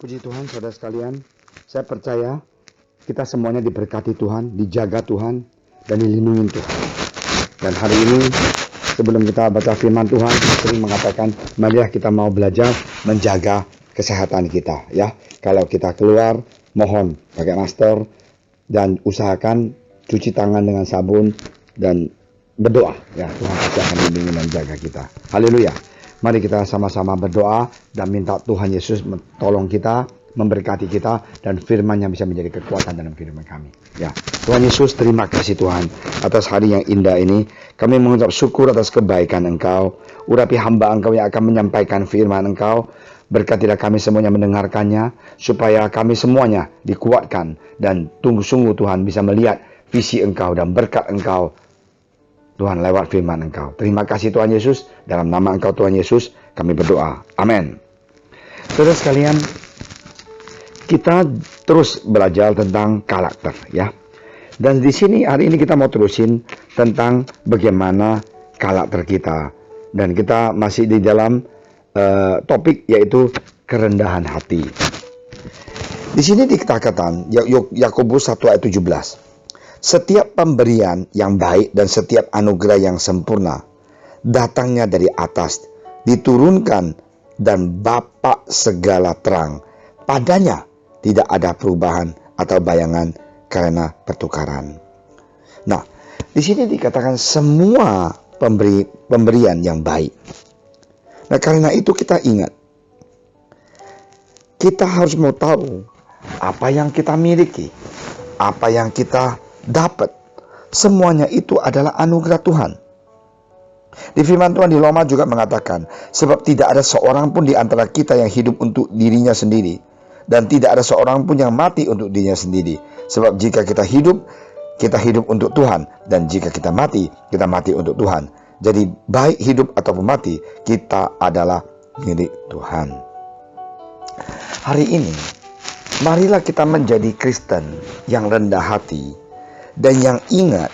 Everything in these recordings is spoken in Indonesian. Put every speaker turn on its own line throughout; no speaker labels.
Puji Tuhan, saudara sekalian. Saya percaya kita semuanya diberkati Tuhan, dijaga Tuhan, dan dilindungi Tuhan. Dan hari ini, sebelum kita baca firman Tuhan, saya sering mengatakan, marilah kita mau belajar menjaga kesehatan kita. Ya, kalau kita keluar, mohon pakai masker dan usahakan cuci tangan dengan sabun dan berdoa. Ya, Tuhan pasti akan melindungi dan jaga kita. Haleluya. Mari kita sama-sama berdoa dan minta Tuhan Yesus tolong kita, memberkati kita, dan firman-Nya bisa menjadi kekuatan dalam kehidupan kami. Ya, Tuhan Yesus, terima kasih Tuhan atas hari yang indah ini. Kami mengucap syukur atas kebaikan Engkau. Urapi hamba Engkau yang akan menyampaikan firman Engkau. Berkatilah kami semuanya mendengarkannya, supaya kami semuanya dikuatkan dan sungguh Tuhan bisa melihat visi Engkau dan berkat Engkau Tuhan lewat firman Engkau. Terima kasih Tuhan Yesus. Dalam nama Engkau Tuhan Yesus kami berdoa. Amin. Saudara sekalian, kita terus belajar tentang karakter ya. Dan di sini hari ini kita mau terusin tentang bagaimana karakter kita. Dan kita masih di dalam topik yaitu kerendahan hati. Di sini dikatakan Yakobus 1 ayat 17. Setiap pemberian yang baik dan setiap anugerah yang sempurna datangnya dari atas, diturunkan dan Bapa segala terang. Padanya tidak ada perubahan atau bayangan karena pertukaran. Nah, di sini dikatakan semua pemberian yang baik. Nah, karena itu kita ingat, kita harus mau tahu apa yang kita miliki, apa yang kita dapat, semuanya itu adalah anugerah Tuhan. Di firman Tuhan di Roma juga mengatakan, sebab tidak ada seorang pun di antara kita yang hidup untuk dirinya sendiri, dan tidak ada seorang pun yang mati untuk dirinya sendiri. Sebab jika kita hidup untuk Tuhan, dan jika kita mati untuk Tuhan. Jadi baik hidup ataupun mati, kita adalah milik Tuhan. Hari ini, marilah kita menjadi Kristen yang rendah hati, dan yang ingat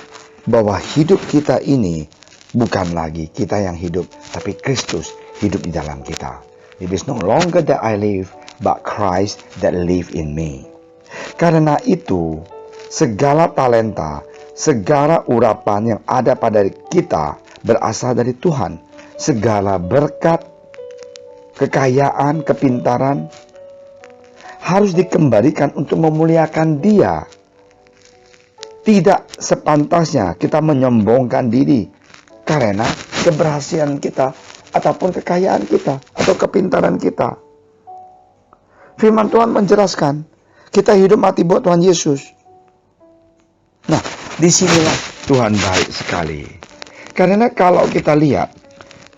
bahwa hidup kita ini bukan lagi kita yang hidup, tapi Kristus hidup di dalam kita. It is no longer that I live, but Christ that live in me. Karena itu, segala talenta, segala urapan yang ada pada kita berasal dari Tuhan. Segala berkat, kekayaan, kepintaran harus dikembalikan untuk memuliakan Dia. Tidak sepantasnya kita menyombongkan diri karena keberhasilan kita ataupun kekayaan kita atau kepintaran kita. Firman Tuhan menjelaskan, kita hidup mati buat Tuhan Yesus. Nah, disinilah Tuhan baik sekali. Karena kalau kita lihat,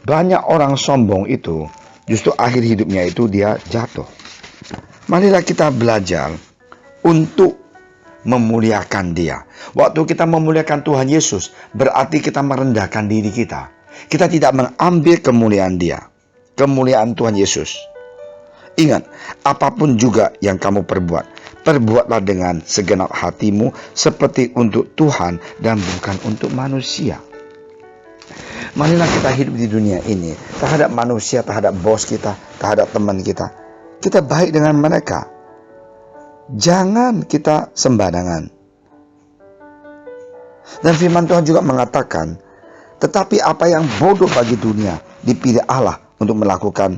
banyak orang sombong itu, justru akhir hidupnya itu dia jatuh. Marilah kita belajar untuk memuliakan Dia. Waktu kita memuliakan Tuhan Yesus, berarti kita merendahkan diri kita. Kita tidak mengambil kemuliaan Dia, kemuliaan Tuhan Yesus. Ingat, apapun juga yang kamu perbuatlah dengan segenap hatimu seperti untuk Tuhan dan bukan untuk manusia. Marilah kita hidup di dunia ini terhadap manusia, terhadap bos kita, terhadap teman kita. Kita baik dengan mereka. Jangan kita sembarangan. Dan firman Tuhan juga mengatakan, tetapi apa yang bodoh bagi dunia dipilih Allah untuk melakukan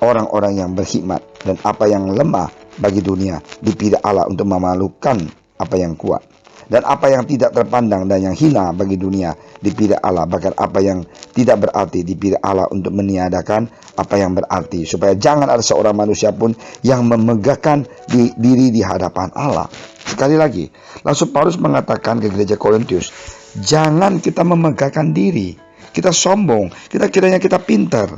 orang-orang yang berhikmat, dan apa yang lemah bagi dunia dipilih Allah untuk memalukan apa yang kuat. Dan apa yang tidak terpandang dan yang hina bagi dunia dipilih Allah, bahkan apa yang tidak berarti dipilih Allah untuk meniadakan apa yang berarti, supaya jangan ada seorang manusia pun yang memegahkan diri di hadapan Allah. Sekali lagi, Rasul Paulus mengatakan ke gereja Korintus, jangan kita memegahkan diri, kita sombong, kita kiranya kita pintar.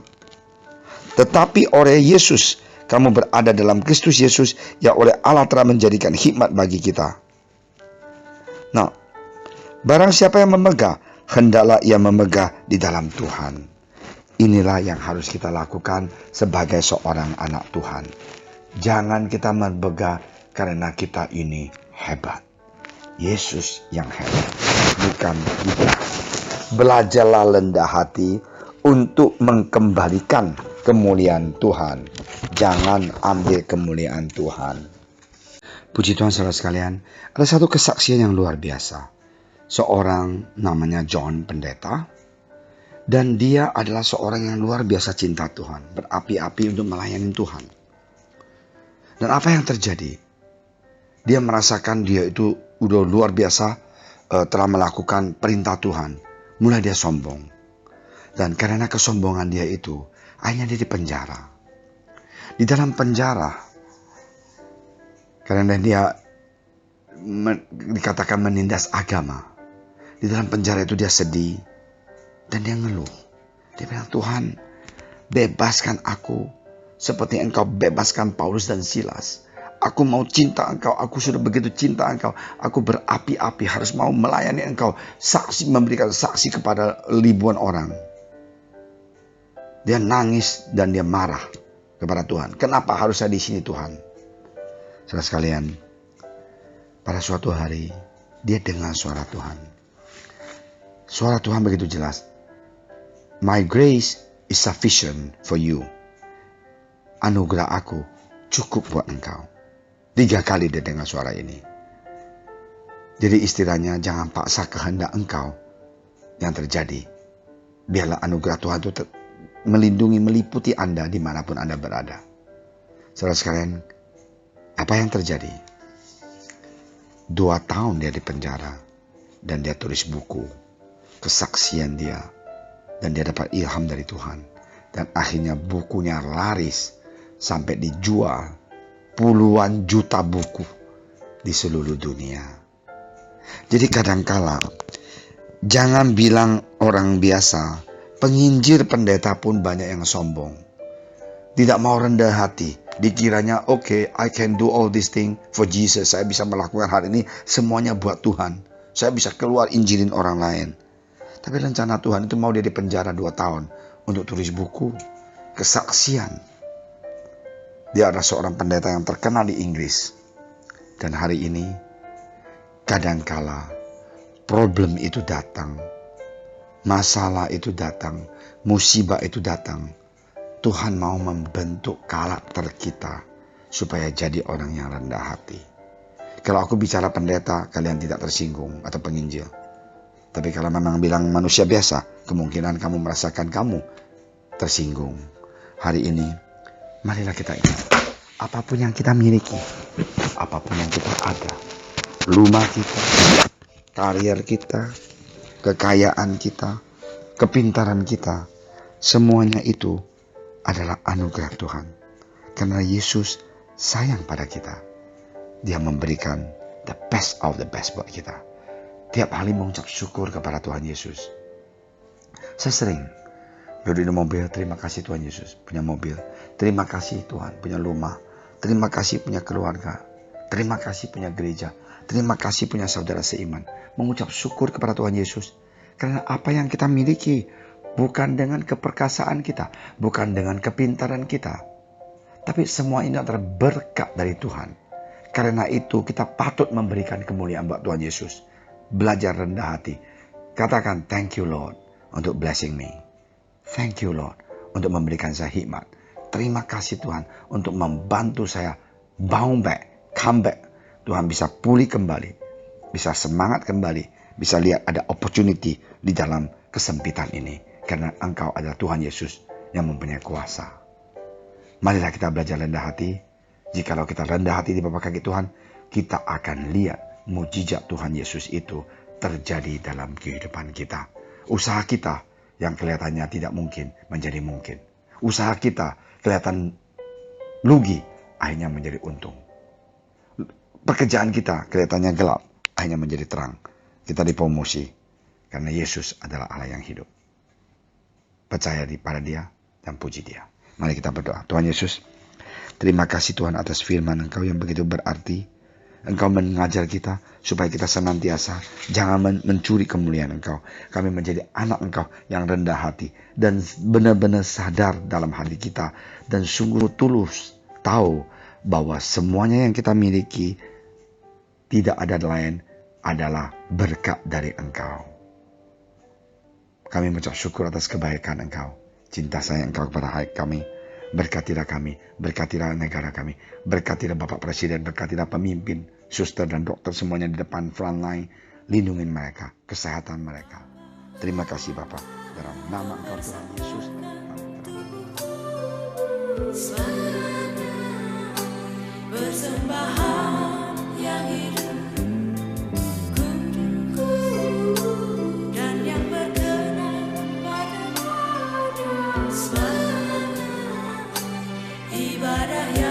Tetapi oleh Yesus, kamu berada dalam Kristus Yesus, yang oleh Allah telah menjadikan hikmat bagi kita. Nah, barang siapa yang memegah, hendaklah ia memegah di dalam Tuhan. Inilah yang harus kita lakukan sebagai seorang anak Tuhan. Jangan kita memegah karena kita ini hebat. Yesus yang hebat, bukan kita. Belajarlah rendah hati untuk mengembalikan kemuliaan Tuhan. jangan ambil kemuliaan Tuhan. Puji Tuhan saudara sekalian, ada satu kesaksian yang luar biasa. Seorang namanya John, pendeta, dan dia adalah seorang yang luar biasa cinta Tuhan, berapi-api untuk melayani Tuhan. Dan apa yang terjadi? Dia merasakan dia itu udah luar biasa telah melakukan perintah Tuhan. Mulai dia sombong. Dan karena kesombongan dia itu, akhirnya dia dipenjara. Di dalam penjara, karena dia dikatakan menindas agama. Di dalam penjara itu dia sedih dan dia ngeluh. Dia bilang, Tuhan, bebaskan aku seperti Engkau bebaskan Paulus dan Silas. Aku mau cinta Engkau, aku sudah begitu cinta Engkau. Aku berapi-api harus mau melayani Engkau. Saksi, memberikan saksi kepada ribuan orang. Dia nangis dan dia marah kepada Tuhan. Kenapa harus saya di sini Tuhan? Saudara sekalian, pada suatu hari dia dengar suara Tuhan. Suara Tuhan begitu jelas. My grace is sufficient for you. Anugerah aku cukup buat engkau. 3 kali dia dengar suara ini. Jadi istilahnya jangan paksa kehendak engkau yang terjadi. Biarlah anugerah Tuhan itu melindungi, meliputi Anda dimanapun Anda berada. Saudara sekalian, apa yang terjadi? 2 tahun dia di penjara dan dia tulis buku kesaksian dia, dan dia dapat ilham dari Tuhan, dan akhirnya bukunya laris sampai dijual puluhan juta buku di seluruh dunia. Jadi kadangkala jangan bilang orang biasa, penginjil pendeta pun banyak yang sombong, tidak mau rendah hati. Dikiranya okay, I can do all this thing for Jesus. Saya bisa melakukan hal ini semuanya buat Tuhan. Saya bisa keluar injilin orang lain. Tapi rencana Tuhan itu mau dia dipenjara 2 tahun untuk tulis buku kesaksian. Dia adalah seorang pendeta yang terkenal di Inggris. Dan hari ini kadangkala problem itu datang, masalah itu datang, musibah itu datang. Tuhan mau membentuk karakter kita supaya jadi orang yang rendah hati. Kalau aku bicara pendeta, kalian tidak tersinggung atau penginjil. Tapi kalau memang bilang manusia biasa, kemungkinan kamu merasakan kamu tersinggung. Hari ini, marilah kita ingat, apapun yang kita miliki, apapun yang kita ada, rumah kita, karier kita, kekayaan kita, kepintaran kita, semuanya itu adalah anugerah Tuhan. Karena Yesus sayang pada kita. Dia memberikan the best of the best buat kita. Tiap hari mengucap syukur kepada Tuhan Yesus. Saya sering duduk di mobil, terima kasih Tuhan Yesus punya mobil. Terima kasih Tuhan punya rumah. Terima kasih punya keluarga. Terima kasih punya gereja. Terima kasih punya saudara seiman. Mengucap syukur kepada Tuhan Yesus. Karena apa yang kita miliki bukan dengan keperkasaan kita, bukan dengan kepintaran kita, tapi semua ini adalah berkat dari Tuhan. Karena itu kita patut memberikan kemuliaan buat Tuhan Yesus. Belajar rendah hati. Katakan thank you Lord untuk blessing me. Thank you Lord untuk memberikan saya hikmat. Terima kasih Tuhan untuk membantu saya bounce back, come back. Tuhan bisa pulih kembali, bisa semangat kembali, bisa lihat ada opportunity di dalam kesempitan ini. Karena Engkau adalah Tuhan Yesus yang mempunyai kuasa. Marilah kita belajar rendah hati. Jikalau kita rendah hati di bawah kaki Tuhan, kita akan lihat mujizat Tuhan Yesus itu terjadi dalam kehidupan kita. Usaha kita yang kelihatannya tidak mungkin menjadi mungkin. Usaha kita kelihatan rugi, akhirnya menjadi untung. Pekerjaan kita kelihatannya gelap, akhirnya menjadi terang. Kita dipromosi karena Yesus adalah Allah yang hidup. Percaya pada Dia dan puji Dia. Mari kita berdoa. Tuhan Yesus, terima kasih Tuhan atas firman Engkau yang begitu berarti. Engkau mengajar kita supaya kita senantiasa jangan mencuri kemuliaan Engkau. Kami menjadi anak Engkau yang rendah hati dan benar-benar sadar dalam hati kita dan sungguh tulus tahu bahwa semuanya yang kita miliki tidak ada lain adalah berkat dari Engkau. Kami mengucap syukur atas kebaikan Engkau, cinta sayang Engkau kepada kami. Berkatilah kami, berkatilah negara kami, berkatilah Bapak Presiden, berkatilah pemimpin, suster dan dokter semuanya di depan frontline. Lindungi mereka, kesehatan mereka. Terima kasih Bapak, dalam nama Engkau Tuhan Yesus.
Persembahan yang hidup dan yang berkenan pada ibadah